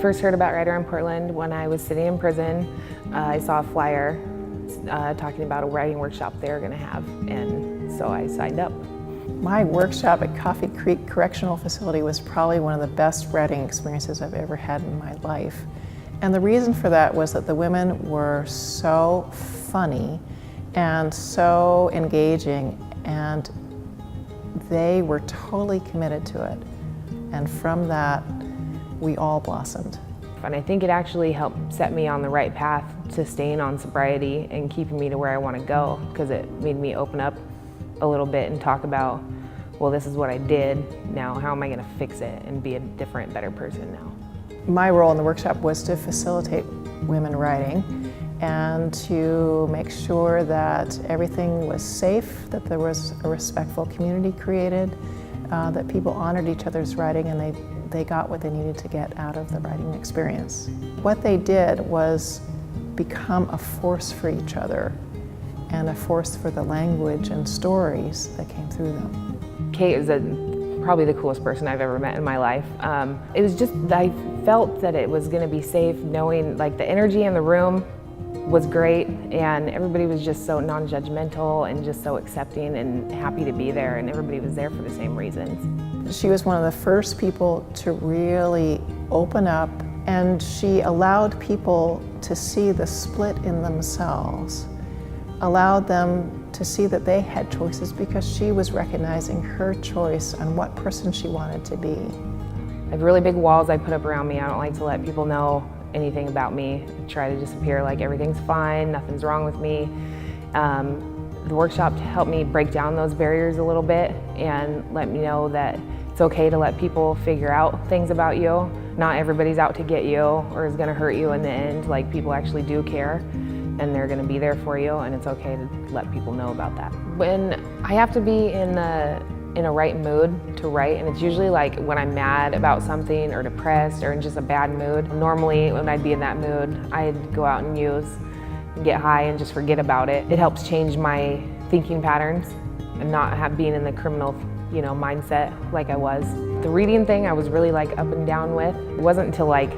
first heard about Writer in Portland when I was sitting in prison. I saw a flyer talking about a writing workshop they were going to have, and so I signed up. My workshop at Coffee Creek Correctional Facility was probably one of the best writing experiences I've ever had in my life. And the reason for that was that the women were so funny and so engaging, and they were totally committed to it. And from that, we all blossomed. And I think it actually helped set me on the right path to staying on sobriety and keeping me to where I want to go, because it made me open up a little bit and talk about, well, this is what I did, now how am I going to fix it and be a different, better person now. My role in the workshop was to facilitate women writing and to make sure that everything was safe, that there was a respectful community created, that people honored each other's writing and they got what they needed to get out of the writing experience. What they did was become a force for each other and a force for the language and stories that came through them. Kate is probably the coolest person I've ever met in my life. It was just, I felt that it was going to be safe, knowing like the energy in the room was great, and everybody was just so non-judgmental and just so accepting and happy to be there, and everybody was there for the same reasons. She was one of the first people to really open up, and she allowed people to see the split in themselves, allowed them to see that they had choices because she was recognizing her choice on what person she wanted to be. I have really big walls I put up around me. I don't like to let people know anything about me. I try to just appear like everything's fine, nothing's wrong with me. The workshop helped me break down those barriers a little bit and let me know that it's okay to let people figure out things about you. Not everybody's out to get you or is going to hurt you in the end. Like, people actually do care and they're going to be there for you, and it's okay to let people know about that. When I have to be in a right mood to write, and it's usually like when I'm mad about something or depressed or in just a bad mood. Normally when I'd be in that mood, I'd go out and get high and just forget about it. It helps change my thinking patterns and not being in the criminal mindset like I was. The reading thing I was really like up and down with. It wasn't until like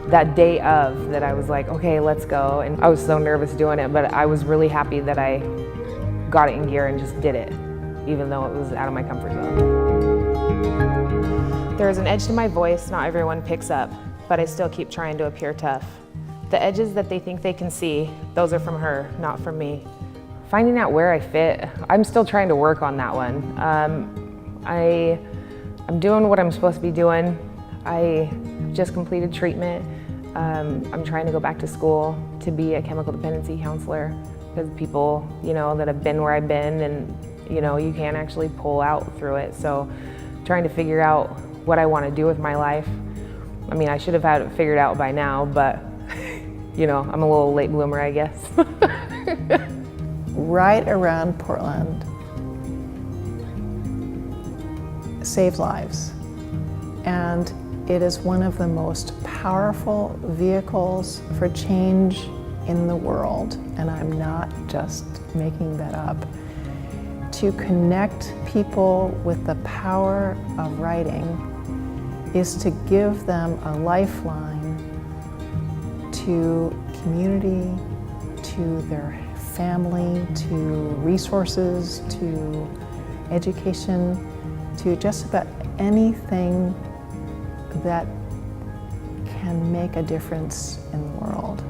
that day of that I was like, okay, let's go. And I was so nervous doing it, but I was really happy that I got it in gear and just did it, even though it was out of my comfort zone. There is an edge to my voice not everyone picks up, but I still keep trying to appear tough. The edges that they think they can see, those are from her, not from me. Finding out where I fit, I'm still trying to work on that one. I'm doing what I'm supposed to be doing. I just completed treatment. I'm trying to go back to school to be a chemical dependency counselor, because people, that have been where I've been, and you can't actually pull out through it. So trying to figure out what I want to do with my life. I mean, I should have had it figured out by now, but I'm a little late bloomer, I guess. Right around Portland saves lives, and it is one of the most powerful vehicles for change in the world, and I'm not just making that up. To connect people with the power of writing is to give them a lifeline to community, to their family, to resources, to education, to just about anything that can make a difference in the world.